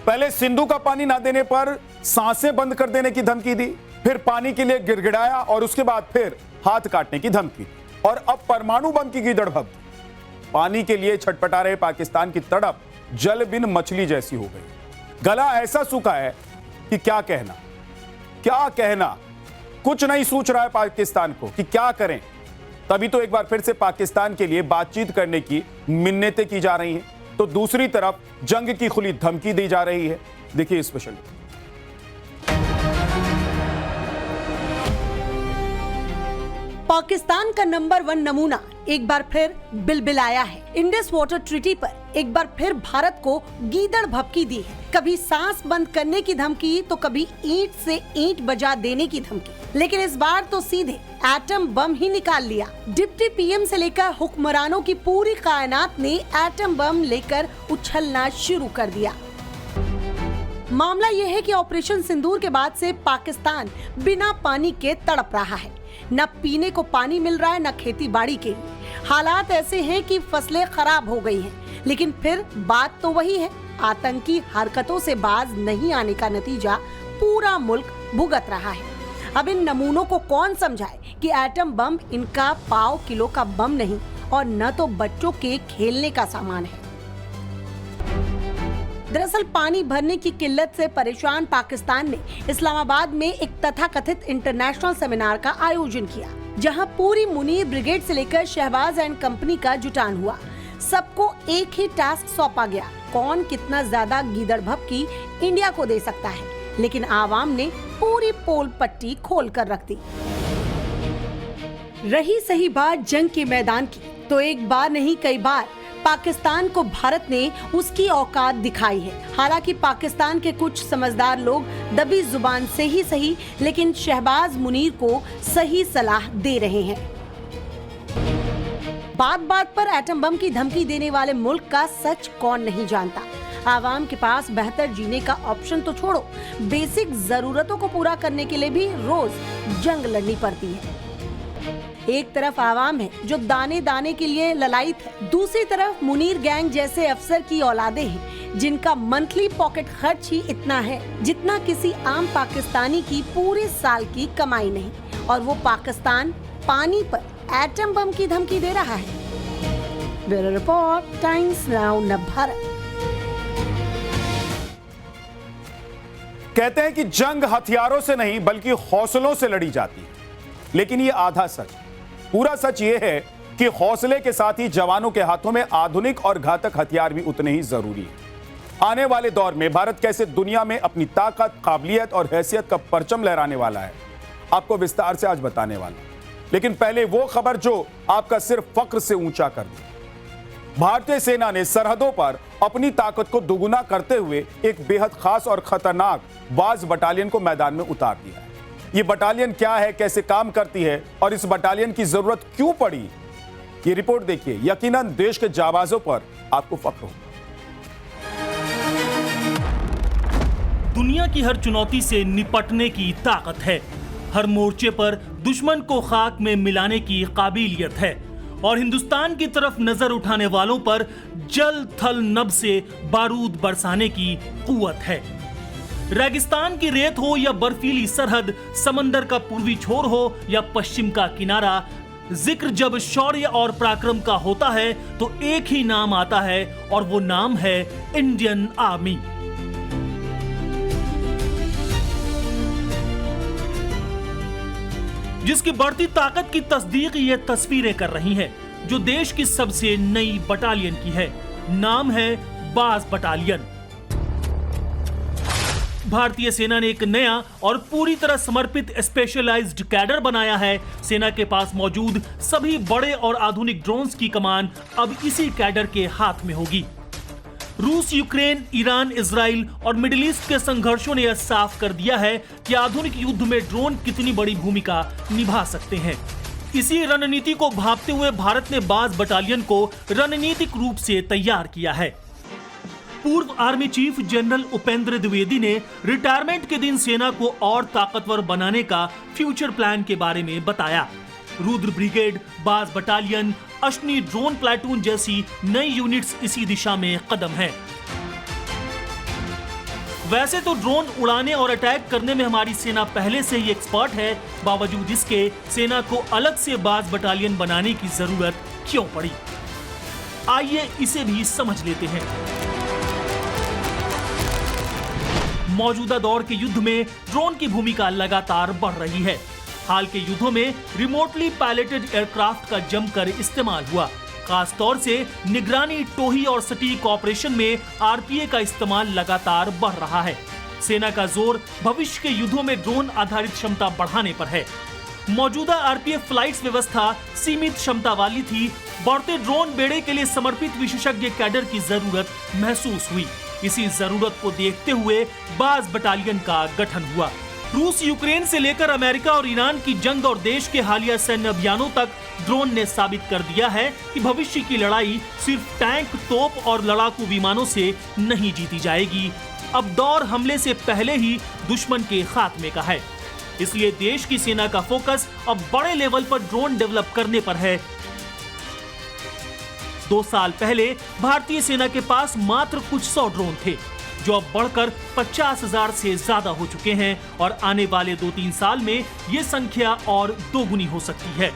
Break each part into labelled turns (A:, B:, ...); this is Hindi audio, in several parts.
A: पहले सिंधु का पानी ना देने पर सांसें बंद कर देने की धमकी दी, फिर पानी के लिए गिड़गिड़ाया और उसके बाद फिर हाथ काटने की धमकी, और अब परमाणु बम की गीदड़-भभकी। पानी के लिए छटपटा रहे पाकिस्तान की तड़प जल बिन मछली जैसी हो गई। गला ऐसा सूखा है कि क्या कहना, कुछ नहीं सूझ रहा है पाकिस्तान को कि क्या करें। तभी तो एक बार फिर से पाकिस्तान के लिए बातचीत करने की मिन्नतें की जा रही हैं, तो दूसरी तरफ जंग की खुली धमकी दी जा रही है। देखिए स्पेशल।
B: पाकिस्तान का नंबर 1 नमूना एक बार फिर बिलबिलाया है। इंडस वाटर ट्रीटी पर एक बार फिर भारत को गीदड़ भभकी दी है। कभी सांस बंद करने की धमकी तो कभी ईंट से ईंट बजा देने की धमकी, लेकिन इस बार तो सीधे एटम बम ही निकाल लिया। डिप्टी पीएम से लेकर हुक्मरानों की पूरी कायनात ने एटम बम लेकर उछलना शुरू कर दिया। मामला यह है कि ऑपरेशन सिंदूर के बाद से पाकिस्तान बिना पानी के तड़प रहा है। न पीने को पानी मिल रहा है, न खेती बाड़ी के लिए। हालात ऐसे हैं कि फसलें खराब हो गई हैं, लेकिन फिर बात तो वही है, आतंकी हरकतों से बाज नहीं आने का नतीजा पूरा मुल्क भुगत रहा है। अब इन नमूनों को कौन समझाए कि एटम बम इनका पाव किलो का बम नहीं और न तो बच्चों के खेलने का सामान है। दरअसल पानी भरने की किल्लत से परेशान पाकिस्तान ने इस्लामाबाद में एक तथाकथित इंटरनेशनल सेमिनार का आयोजन किया, जहां पूरी मुनीर ब्रिगेड से लेकर शहबाज एंड कंपनी का जुटान हुआ। सबको एक ही टास्क सौंपा गया, कौन कितना ज्यादा गीदड़ भभकी इंडिया को दे सकता है। लेकिन आवाम ने पूरी पोल पट्टी खोल कर रख दी। रही सही बात जंग के मैदान की, तो एक बार नहीं कई बार पाकिस्तान को भारत ने उसकी औकात दिखाई है। हालांकि पाकिस्तान के कुछ समझदार लोग दबी जुबान से ही सही, लेकिन शहबाज मुनीर को सही सलाह दे रहे हैं। बात बात पर एटम बम की धमकी देने वाले मुल्क का सच कौन नहीं जानता। आवाम के पास बेहतर जीने का ऑप्शन तो छोड़ो, बेसिक जरूरतों को पूरा करने के लिए भी रोज जंग लड़नी पड़ती है। एक तरफ आवाम है जो दाने दाने के लिए ललायित है, दूसरी तरफ मुनीर गैंग जैसे अफसर की औलादे हैं जिनका मंथली पॉकेट खर्च ही इतना है जितना किसी आम पाकिस्तानी की पूरे साल की कमाई नहीं, और वो पाकिस्तान पानी पर एटम बम की धमकी दे रहा है। Bureau report, times now Navbharat.
A: कहते हैं कि जंग हथियारों से नहीं बल्कि हौसलों से लड़ी जाती है, लेकिन ये आधा सच। पूरा सच ये है कि हौसले के साथ ही जवानों के हाथों में आधुनिक और घातक हथियार भी उतने ही जरूरी है। आने वाले दौर में भारत कैसे दुनिया में अपनी ताकत, काबिलियत और हैसियत का परचम लहराने वाला है, आपको विस्तार से आज बताने वाला। लेकिन पहले वो खबर जो आपका सिर्फ फक्र से ऊंचा कर दे। भारतीय सेना ने सरहदों पर अपनी ताकत को दुगुना करते हुए एक बेहद खास और खतरनाक बाज बटालियन को मैदान में उतार दिया है। ये बटालियन क्या है, कैसे काम करती है और इस बटालियन की जरूरत क्यों पड़ी, ये रिपोर्ट देखिए। यकीनन देश के जाबाजों पर आपको फख्र होगा।
C: दुनिया की हर चुनौती से निपटने की ताकत है, हर मोर्चे पर दुश्मन को खाक में मिलाने की काबिलियत है, और हिंदुस्तान की तरफ नजर उठाने वालों पर जल थल नभ से बारूद बरसाने की कुव्वत है। रेगिस्तान की रेत हो या बर्फीली सरहद, समंदर का पूर्वी छोर हो या पश्चिम का किनारा, जिक्र जब शौर्य और पराक्रम का होता है तो एक ही नाम आता है, और वो नाम है इंडियन आर्मी। जिसकी बढ़ती ताकत की तस्दीक ये तस्वीरें कर रही हैं, जो देश की सबसे नई बटालियन की है। नाम है बाज बटालियन। भारतीय सेना ने एक नया और पूरी तरह समर्पित स्पेशलाइज्ड कैडर बनाया है। सेना के पास मौजूद सभी बड़े और आधुनिक ड्रोन्स की कमान अब इसी कैडर के हाथ में होगी। रूस, यूक्रेन, ईरान, इजराइल और मिडिल ईस्ट के संघर्षों ने यह साफ कर दिया है कि आधुनिक युद्ध में ड्रोन कितनी बड़ी भूमिका निभा सकते हैं। इसी रणनीति को भांपते हुए भारत ने बाज बटालियन को रणनीतिक रूप से तैयार किया है। पूर्व army chief general Upendra Dwivedi ने रिटायरमेंट के दिन सेना को और ताकतवर बनाने का फ्यूचर प्लान के बारे में बताया। रुद्र ब्रिगेड, बाज बटालियन, अश्नी ड्रोन प्लाटून जैसी नई यूनिट्स इसी दिशा में कदम है। वैसे तो ड्रोन उड़ाने और अटैक करने में हमारी सेना पहले से ही एक्सपर्ट है, बावजूद इसके सेना को अलग से बाज बटालियन बनाने की जरूरत क्यों पड़ी? आइए इसे भी समझ लेते हैं। मौजूदा दौर के युद्ध में ड्रोन की भूमिका लगातार बढ़ रही है। हाल के युद्धों में रिमोटली पायलटेड एयरक्राफ्ट का जमकर इस्तेमाल हुआ। खास तौर से निगरानी, टोही और सटीक ऑपरेशन में आरपीए का इस्तेमाल लगातार बढ़ रहा है। सेना का जोर भविष्य के युद्धों में ड्रोन आधारित क्षमता बढ़ाने पर है। मौजूदा आरपीएफ फ्लाइट्स व्यवस्था सीमित क्षमता वाली थी। बढ़ते ड्रोन बेड़े के लिए समर्पित विशेषज्ञ कैडर की जरूरत महसूस हुई। इसी जरूरत को देखते हुए बाज बटालियन का गठन हुआ। रूस यूक्रेन से लेकर अमेरिका और ईरान की जंग और देश के हालिया सैन्य अभियानों तक ड्रोन ने साबित कर दिया है कि भविष्य की लड़ाई सिर्फ टैंक, तोप और लड़ाकू विमानों से नहीं जीती जाएगी। अब दौर हमले से पहले ही दुश्मन के खात्मे का है। इसलिए देश की सेना का फोकस अब बड़े लेवल पर ड्रोन डेवलप करने पर है। 2 साल पहले भारतीय सेना के पास मात्र कुछ 100 ड्रोन थे, जो अब बढ़कर 50,000 से ज्यादा हो चुके हैं और आने वाले 2-3 साल में ये संख्या और दोगुनी हो सकती है।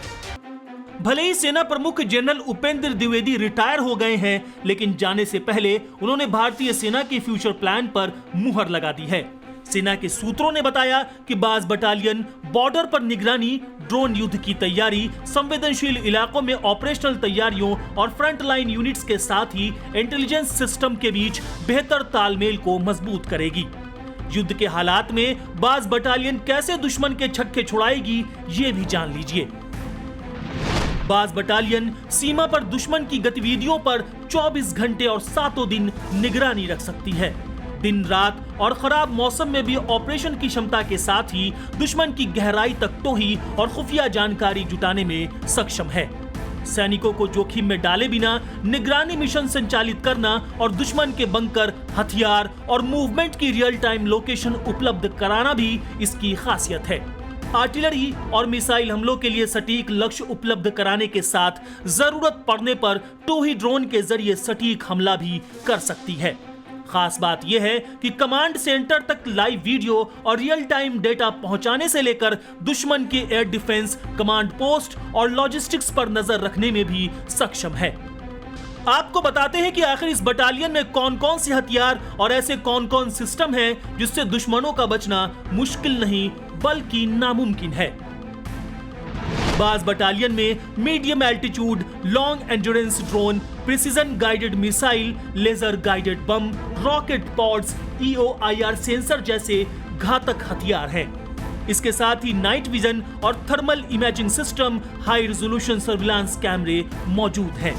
C: भले ही सेना प्रमुख जनरल उपेंद्र द्विवेदी रिटायर हो गए हैं, लेकिन जाने से पहले उन्होंने भारतीय सेना के फ्यूचर प्लान पर मुहर लगा दी है। सेना के सूत्रों ने बताया कि बाज बटालियन बॉर्डर पर निगरानी, ड्रोन युद्ध की तैयारी, संवेदनशील इलाकों में ऑपरेशनल तैयारियों और फ्रंट लाइन यूनिट्स के साथ ही इंटेलिजेंस सिस्टम के बीच बेहतर तालमेल को मजबूत करेगी। युद्ध के हालात में बाज बटालियन कैसे दुश्मन के छक्के छुड़ाएगी, ये भी जान लीजिए। बाज बटालियन सीमा पर दुश्मन की गतिविधियों पर 24 घंटे और 7 दिन निगरानी रख सकती है। दिन रात और खराब मौसम में भी ऑपरेशन की क्षमता के साथ ही दुश्मन की गहराई तक टोही और खुफिया जानकारी जुटाने में सक्षम है। सैनिकों को जोखिम में डाले बिना निगरानी मिशन संचालित करना और दुश्मन के बंकर, हथियार और मूवमेंट की रियल टाइम लोकेशन उपलब्ध कराना भी इसकी खासियत है। आर्टिलरी और मिसाइल हमलों के लिए सटीक लक्ष्य उपलब्ध कराने के साथ जरूरत पड़ने पर टोही ड्रोन के जरिए सटीक हमला भी कर सकती है। खास बात यह है कि कमांड सेंटर तक लाइव वीडियो और रियल टाइम डेटा पहुंचाने से लेकर दुश्मन के एयर डिफेंस, कमांड पोस्ट और लॉजिस्टिक्स पर नजर रखने में भी सक्षम है। आपको बताते हैं कि आखिर इस बटालियन में कौन कौन से हथियार और ऐसे कौन कौन सिस्टम हैं जिससे दुश्मनों का बचना मुश्किल नहीं बल्कि नामुमकिन है। बाज बटालियन में medium altitude long endurance drone, precision guided missile, laser guided bomb, rocket pods, EOIR sensor जैसे घातक हथियार हैं। इसके साथ ही नाइट विजन और thermal imaging system, high resolution surveillance कैमरे मौजूद हैं।